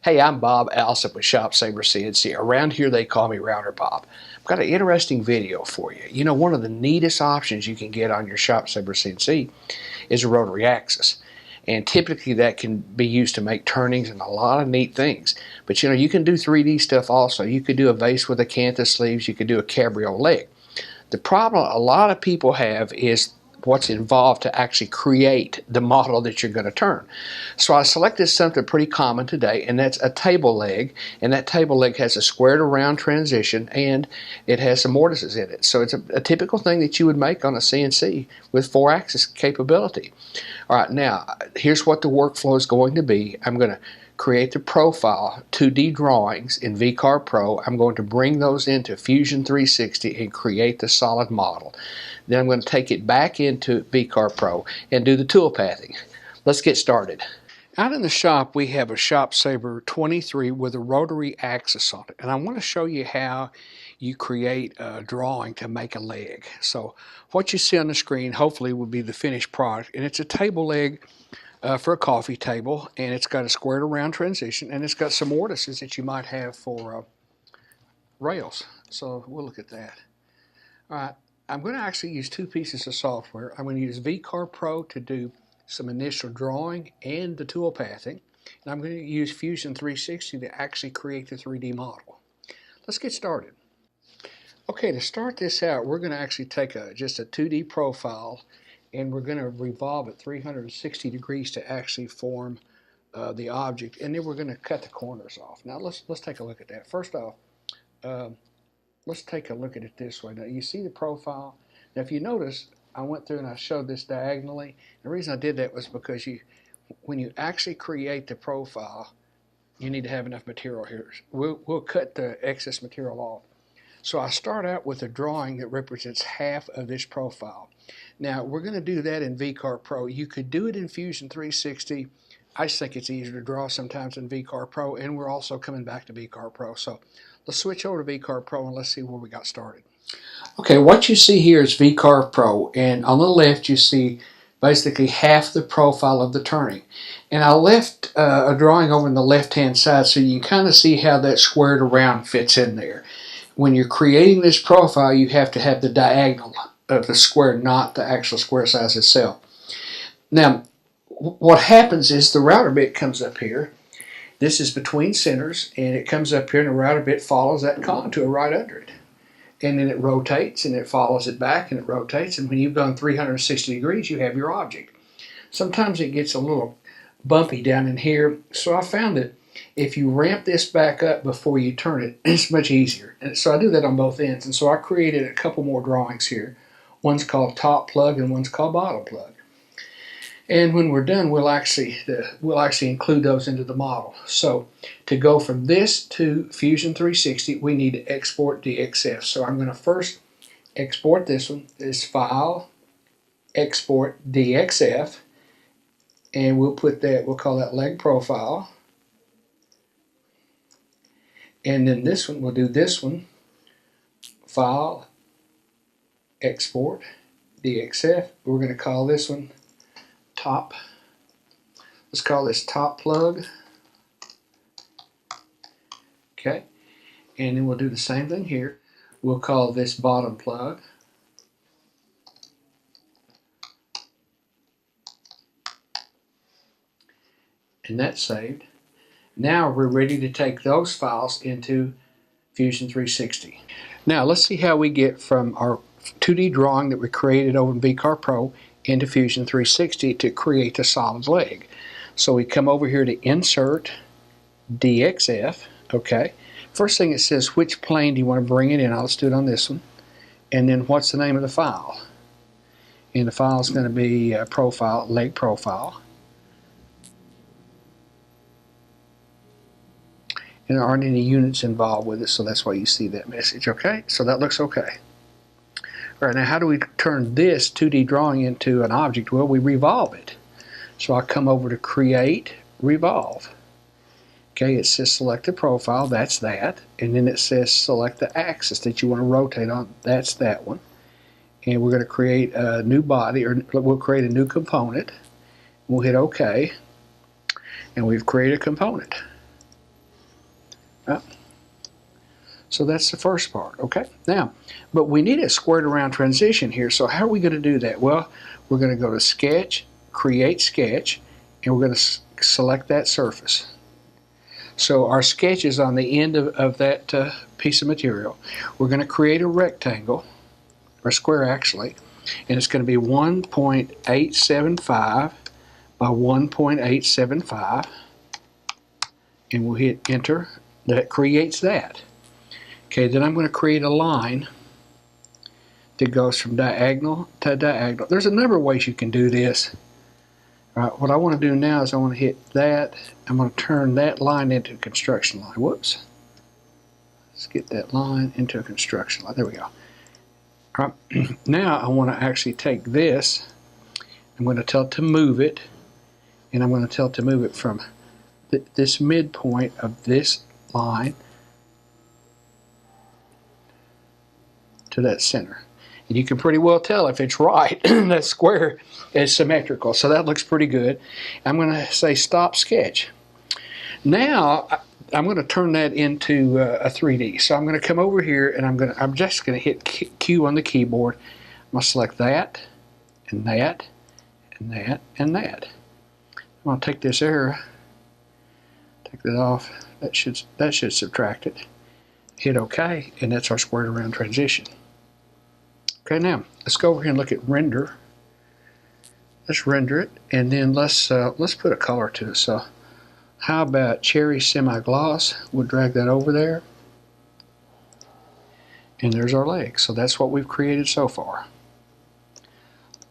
Hey, I'm Bob Alsop with ShopSabre CNC. Around here they call me Routerbob. I've got an interesting video for you. You know, one of the neatest options you can get on your ShopSabre CNC is a rotary axis. And typically that can be used to make turnings and a lot of neat things. But you know, you can do 3D stuff also. You could do a vase with acanthus sleeves. You could do a cabriole leg. The problem a lot of people have is what's involved to actually create the model that you're going to turn. So I selected something pretty common today, and that's a table leg, and that table leg has a squared around transition and it has some mortises in it. So it's a typical thing that you would make on a CNC with 4-axis capability. All right, now here's what the workflow is going to be. I'm going to create the profile 2D drawings in VCarve Pro. I'm going to bring those into Fusion 360 and create the solid model. Then I'm going to take it back into VCarve Pro and do the toolpathing. Let's get started. Out in the shop we have a ShopSabre 23 with a rotary axis on it, and I want to show you how you create a drawing to make a leg. So what you see on the screen hopefully will be the finished product, and it's a table leg for a coffee table, and it's got a squared around transition, and it's got some mortises that you might have for rails. So we'll look at that. All right, I'm going to actually use two pieces of software. I'm going to use VCarve Pro to do some initial drawing and the toolpathing, and I'm going to use Fusion 360 to actually create the 3D model. Let's get started. Okay, to start this out, we're going to actually take just a 2D profile, and we're going to revolve it 360 degrees to actually form the object, and then we're going to cut the corners off. Now let's take a look at that. First off, let's take a look at it this way. Now you see the profile. Now if you notice, I went through and I showed this diagonally. The reason I did that was because when you actually create the profile, you need to have enough material here. We'll cut the excess material off. So I start out with a drawing that represents half of this profile. Now we're going to do that in VCarve Pro. You could do it in Fusion 360. I just think it's easier to draw sometimes in VCarve Pro, and we're also coming back to VCarve Pro. So let's switch over to VCarve Pro and let's see where we got started. Okay, what you see here is VCarve Pro, and on the left you see basically half the profile of the turning. And I left a drawing over on the left-hand side so you can kind of see how that squared around fits in there. When you're creating this profile, you have to have the diagonal of the square, not the actual square size itself. Now, what happens is the router bit comes up here. This is between centers, and it comes up here, and the router bit follows that contour right under it. And then it rotates, and it follows it back, and it rotates, and when you've gone 360 degrees, you have your object. Sometimes it gets a little bumpy down in here, so I found that if you ramp this back up before you turn it, it's much easier. And so I do that on both ends, and so I created a couple more drawings here. One's called top plug, and one's called bottom plug. And when we're done, we'll actually include those into the model. So to go from this to Fusion 360, we need to export DXF. So I'm going to first export this one. This File, Export DXF, and we'll call that leg profile. And then this one, we'll do this one, File, Export DXF. We're going to call this one top. Let's call this top plug. Okay, and then we'll do the same thing here. We'll call this bottom plug. And that's saved. Now we're ready to take those files into Fusion 360. Now let's see how we get from our 2D drawing that we created over in VCarve Pro into Fusion 360 to create the solid leg. So we come over here to Insert, DXF, okay. First thing it says, which plane do you want to bring it in? Let's do it on this one. And then what's the name of the file? And the file is going to be profile, leg profile. And there aren't any units involved with it, so that's why you see that message, okay? So that looks okay. All right, now how do we turn this 2D drawing into an object? Well, we revolve it. So I come over to Create, Revolve. Okay, it says select the profile, that's that. And then it says select the axis that you want to rotate on, that's that one. And we're going to create a new body, or we'll create a new component. We'll hit OK. And we've created a component. Right? So that's the first part, okay? Now, but we need a squared around transition here, so how are we going to do that? Well, we're going to go to Sketch, Create Sketch, and we're going to select that surface. So our sketch is on the end of that piece of material. We're going to create a rectangle, or square actually, and it's going to be 1.875 by 1.875, and we'll hit enter. That creates that. Okay, then I'm going to create a line that goes from diagonal to diagonal. There's a number of ways you can do this. All right, what I want to do now is I want to hit that. I'm going to turn that line into a construction line. Whoops. Let's get that line into a construction line. There we go. All right, now I want to actually take this. I'm going to tell it to move it, and I'm going to tell it to move it from this midpoint of this line to that center. And you can pretty well tell if it's right. That square is symmetrical, so that looks pretty good. I'm going to say stop sketch. Now I'm going to turn that into a 3D. So I'm going to come over here and I'm just going to hit Q on the keyboard. I'm going to select that and that and that and that. I'm going to take this error, take that off. That should subtract it. Hit OK, and that's our squared around transition. Okay, now let's go over here and look at render. Let's render it, and then let's put a color to it. So how about cherry semi-gloss? We'll drag that over there, and there's our leg. So that's what we've created so far.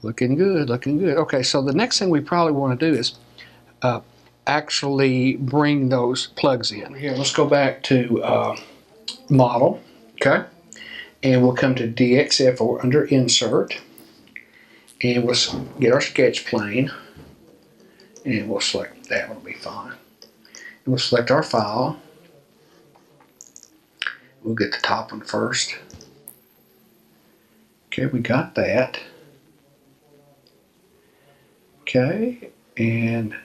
Looking good, looking good. Okay, so the next thing we probably want to do is actually bring those plugs in. Here, let's go back to model. Okay. And we'll come to DXF or under Insert, and we'll get our sketch plane, and we'll select that one, will be fine. And we'll select our file. We'll get the top one first. Okay, we got that. Okay, and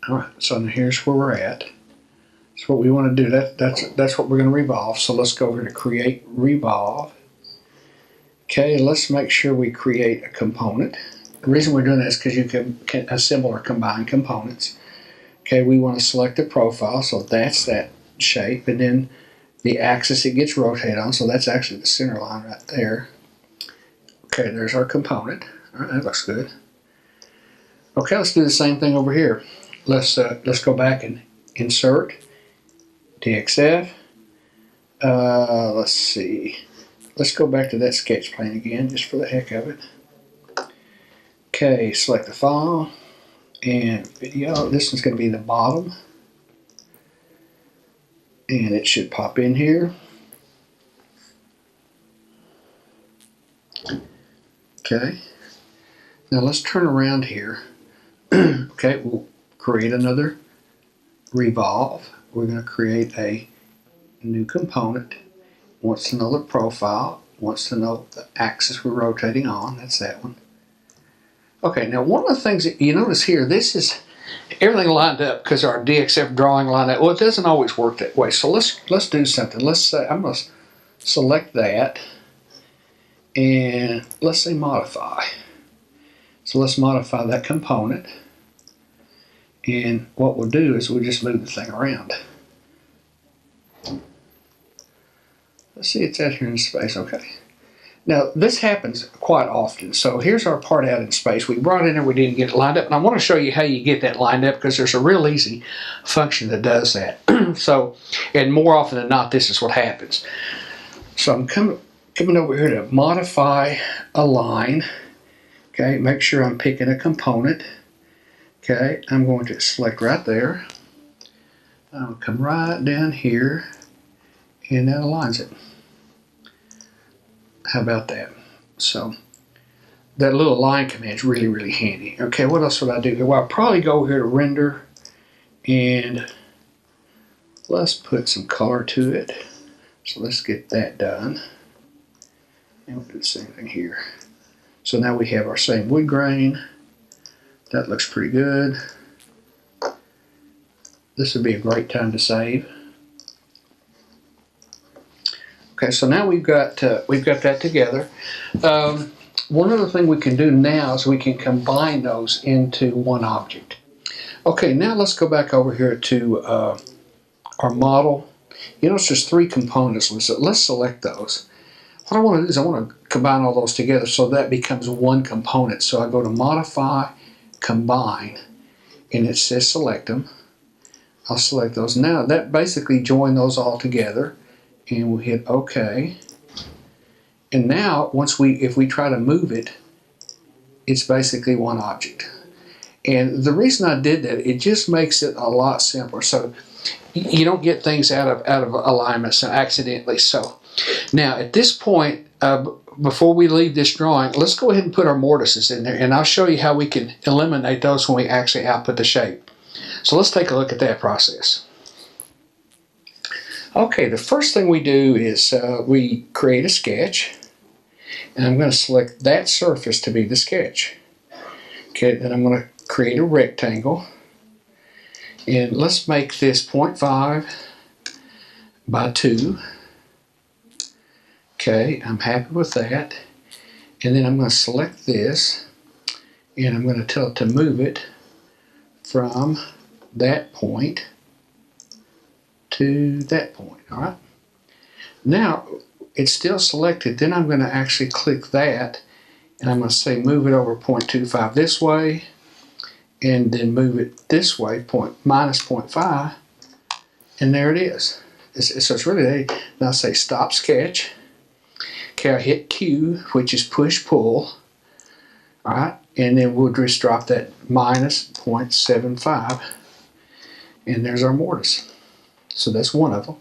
all right, so now here's where we're at. That's what we want to do. That's what we're going to revolve. So let's go over to Create Revolve. Okay, let's make sure we create a component. The reason we're doing that is because you can assemble or combine components. Okay, we want to select the profile, so that's that shape, and then the axis it gets rotated on, so that's actually the center line right there. Okay, there's our component. All right, that looks good. Okay, let's do the same thing over here. Let's go back and insert. DXF. Let's see. Let's go back to that sketch plane again, just for the heck of it. Okay, select the file and video. This is going to be the bottom, and it should pop in here. Okay. Now let's turn around here. Okay, we'll create another revolve. We're going to create a new component. Wants to know the profile, wants to know the axis we're rotating on. That's that one. Okay, now one of the things that you notice here, this is everything lined up because our DXF drawing lined up. Well, it doesn't always work that way. So let's do something. Let's say I'm going to select that, and let's say modify. So let's modify that component. And what we'll do is we'll just move the thing around. Let's see, it's out here in space. Okay. Now, this happens quite often. So here's our part out in space. We brought it in and we didn't get it lined up. And I want to show you how you get that lined up because there's a real easy function that does that. So, and more often than not, this is what happens. So I'm coming over here to modify a line. Okay, make sure I'm picking a component. Okay, I'm going to select right there. I'll come right down here, and that aligns it. How about that? So that little line command is really, really handy. Okay, what else would I do here? Well, I'll probably go here to render, and let's put some color to it. So let's get that done. And we'll do the same thing here. So now we have our same wood grain. That looks pretty good. this would be a great time to save. Okay, so now we've got that together. One other thing we can do now is we can combine those into one object. Okay, now let's go back over here to our model. You notice there's 3 components. Let's select those. What I want to do is I want to combine all those together so that becomes one component. So I go to Modify, Combine, and it says Select them. I'll select those. Now that basically join those all together, and we'll hit OK. And now if we try to move it, it's basically one object. And the reason I did that, it just makes it a lot simpler. So you don't get things out of alignment so accidentally. So now at this point, before we leave this drawing, let's go ahead and put our mortises in there, and I'll show you how we can eliminate those when we actually output the shape. So let's take a look at that process. Okay, the first thing we do is we create a sketch, and I'm going to select that surface to be the sketch. Okay, then I'm going to create a rectangle, and let's make this 0.5 by 2. Okay, I'm happy with that. And then I'm going to select this, and I'm going to tell it to move it from that point to that point. All right. Now it's still selected. Then I'm going to actually click that, and I'm going to say move it over 0.25 this way, and then move it this way, minus 0.5, and there it is. So it's really there. Now say stop sketch. Okay, I hit Q, which is push pull. All right, and then we'll just drop that minus 0.75, and there's our mortise. So that's one of them.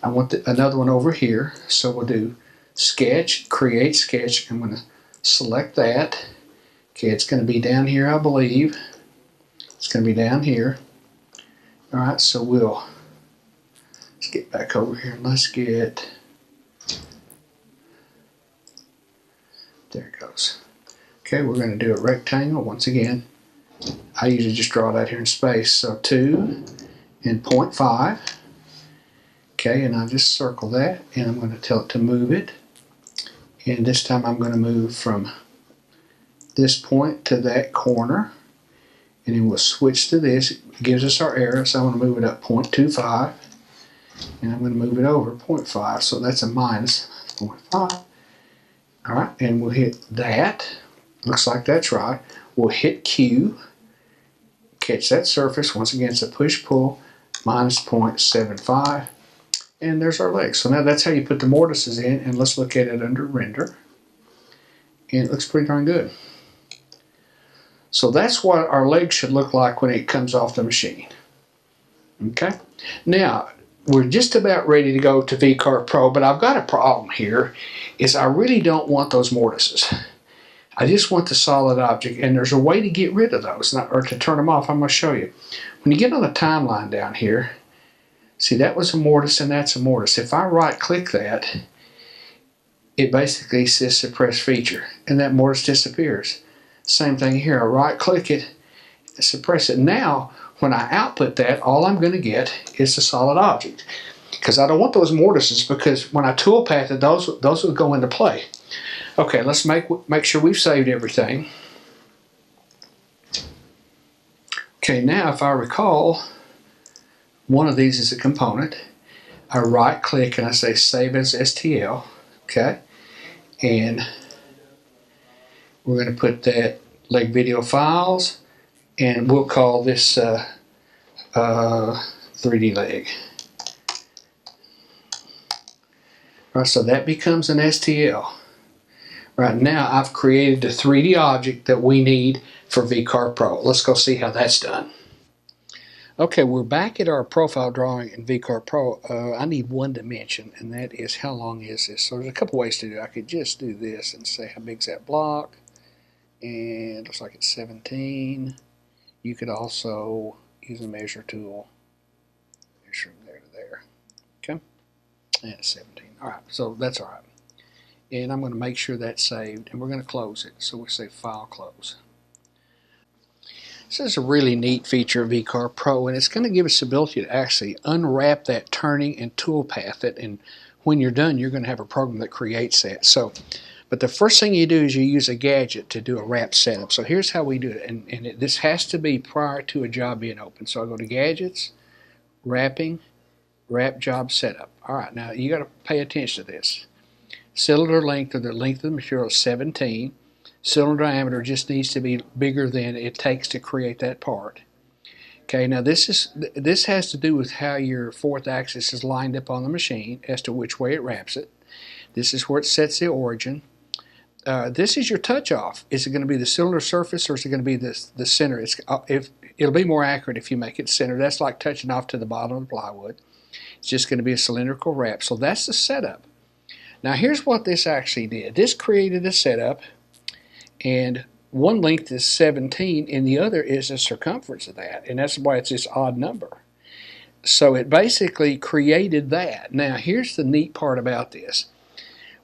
I want another one over here, so we'll do sketch, create sketch. I'm going to select that. Okay, it's going to be down here, I believe. It's going to be down here. All right, so let's get back over here and let's get, there it goes. Okay, we're going to do a rectangle once again. I usually just draw it out here in space. So 2 and 0.5. Okay, and I just circle that, and I'm going to tell it to move it. And this time I'm going to move from this point to that corner. And then we'll switch to this. It gives us our arrow, so I'm going to move it up 0.25. And I'm going to move it over 0.5, so that's a minus 0.5. All right, and we'll hit that. Looks like that's right. We'll hit Q, catch that surface. Once again, it's a push-pull, minus 0.75. And there's our legs. So now that's how you put the mortises in, and let's look at it under render. And it looks pretty darn good. So that's what our leg should look like when it comes off the machine. Okay, now we're just about ready to go to VCarve Pro, but I've got a problem here, is I really don't want those mortises. I just want the solid object, and there's a way to get rid of those, or to turn them off. I'm going to show you. When you get on the timeline down here, see, that was a mortise and that's a mortise. If I right click that, it basically says suppress feature, and that mortise disappears. Same thing here. I right click it, suppress it. Now when I output that, all I'm going to get is a solid object, because I don't want those mortises, because when I toolpath it, those will go into play. Okay, let's make sure we've saved everything. Okay, now if I recall, one of these is a component. I right click and I say save as STL. Okay, and we're going to put that leg video files, and we'll call this 3D leg. Right, so that becomes an STL. Right now I've created the 3D object that we need for VCarve Pro. Let's go see how that's done. Okay, we're back at our profile drawing in VCarve Pro. I need one dimension, and that is how long is this. So there's a couple ways to do it. I could just do this and say how big's that block, and it looks like it's 17. You could also use a measure tool, measure from there to there. Okay, and it's 17. All right, so that's all right. And I'm going to make sure that's saved, and we're going to close it. So we'll say File, Close. This is a really neat feature of VCarve Pro, and it's going to give us the ability to actually unwrap that turning and toolpath. And when you're done, you're going to have a program that creates that. But the first thing you do is you use a gadget to do a wrap setup. So here's how we do it, and this has to be prior to a job being open. So I go to Gadgets, Wrapping, Wrap Job Setup. All right, now you got to pay attention to this. Cylinder length, or the length of the material, is 17. Cylinder diameter just needs to be bigger than it takes to create that part. Okay, now this has to do with how your fourth axis is lined up on the machine as to which way it wraps it. This is where it sets the origin. This is your touch off. Is it going to be the cylinder surface, or is it going to be the center? It'll be more accurate if you make it center. That's like touching off to the bottom of the plywood. It's just going to be a cylindrical wrap. So that's the setup. Now here's what this actually did. This created a setup, and one length is 17 and the other is the circumference of that, and that's why it's this odd number. So it basically created that. Now here's the neat part about this.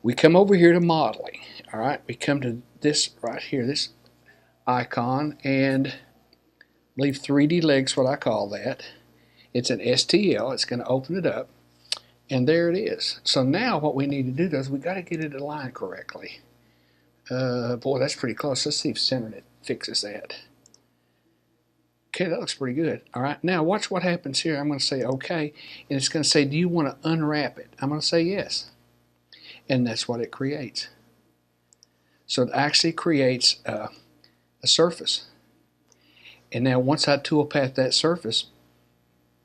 We come over here to modeling. All right, we come to this right here, this icon, and I believe 3D legs, what I call that. It's an STL. It's going to open it up, and there it is. So now what we need to do is we got to get it aligned correctly. Boy, that's pretty close. Let's see if centering it fixes that. Okay, that looks pretty good. All right, now watch what happens here. I'm going to say OK, and it's going to say, do you want to unwrap it? I'm going to say yes, and that's what it creates. So it actually creates a surface. And now once I toolpath that surface,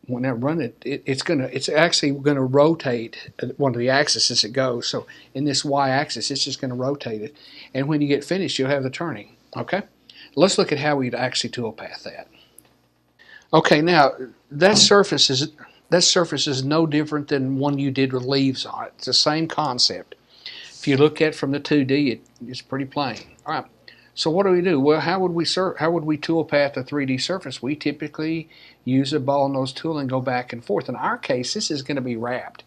when I run it, it's actually going to rotate one of the axes as it goes. So in this y-axis, it's just going to rotate it. And when you get finished, you'll have the turning. Okay? Let's look at how we'd actually toolpath that. Okay, now that surface is no different than one you did with leaves on it. It's the same concept. If you look at it from the 2D, it's pretty plain. All right. So what do we do? Well, how would we toolpath a 3D surface? We typically use a ball nose tool and go back and forth. In our case, this is going to be wrapped.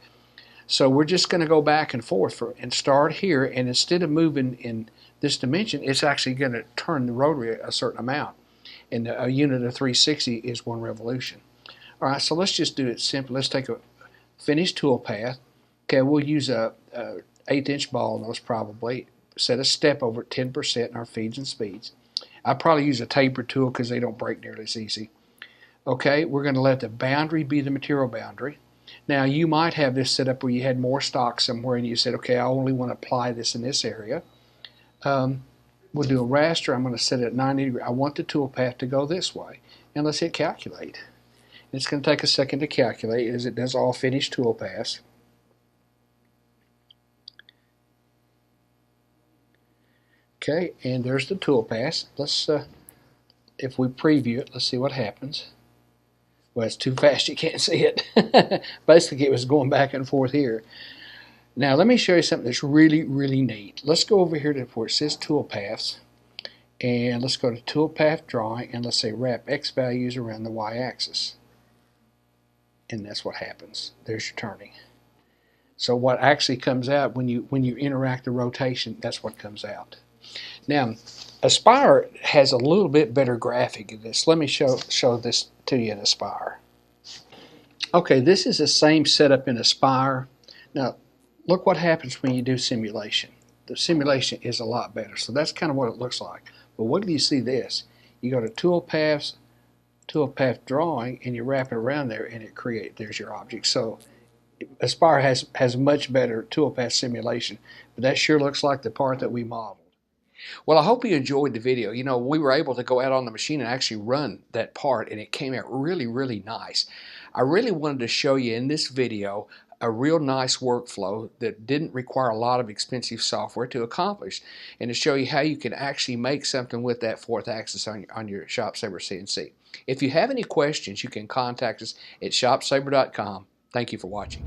So we're just going to go back and forth and start here, and instead of moving in this dimension, it's actually going to turn the rotary a certain amount. And a unit of 360 is 1 revolution. All right, so let's just do it simple. Let's take a finished toolpath. Okay, we'll use a 1/8" ball nose probably. Set a step over at 10% in our feeds and speeds. I probably use a taper tool because they don't break nearly as easy. Okay, we're going to let the boundary be the material boundary. Now you might have this set up where you had more stock somewhere and you said, okay, I only want to apply this in this area. We'll do a raster. I'm going to set it at 90 degrees. I want the toolpath to go this way. And let's hit calculate. It's going to take a second to calculate as it does all finished toolpaths. Okay, and there's the toolpath. Let's, if we preview it, let's see what happens. Well, it's too fast, you can't see it. Basically, it was going back and forth here. Now, let me show you something that's really, really neat. Let's go over here to where it says Toolpaths, and let's go to Toolpath Drawing, and let's say Wrap X values around the Y-axis. And that's what happens. There's your turning. So what actually comes out when you interact the rotation, that's what comes out. Now, Aspire has a little bit better graphic in this. Let me show this to you in Aspire. Okay, this is the same setup in Aspire. Now, look what happens when you do simulation. The simulation is a lot better. So that's kind of what it looks like. But what do you see this? You go to Toolpaths, Toolpath Drawing, and you wrap it around there, and there's your object. So Aspire has much better toolpath simulation, but that sure looks like the part that we modeled. Well, I hope you enjoyed the video. You know, we were able to go out on the machine and actually run that part, and it came out really, really nice. I really wanted to show you in this video a real nice workflow that didn't require a lot of expensive software to accomplish, and to show you how you can actually make something with that fourth axis on your ShopSabre CNC. If you have any questions, you can contact us at ShopSabre.com. Thank you for watching.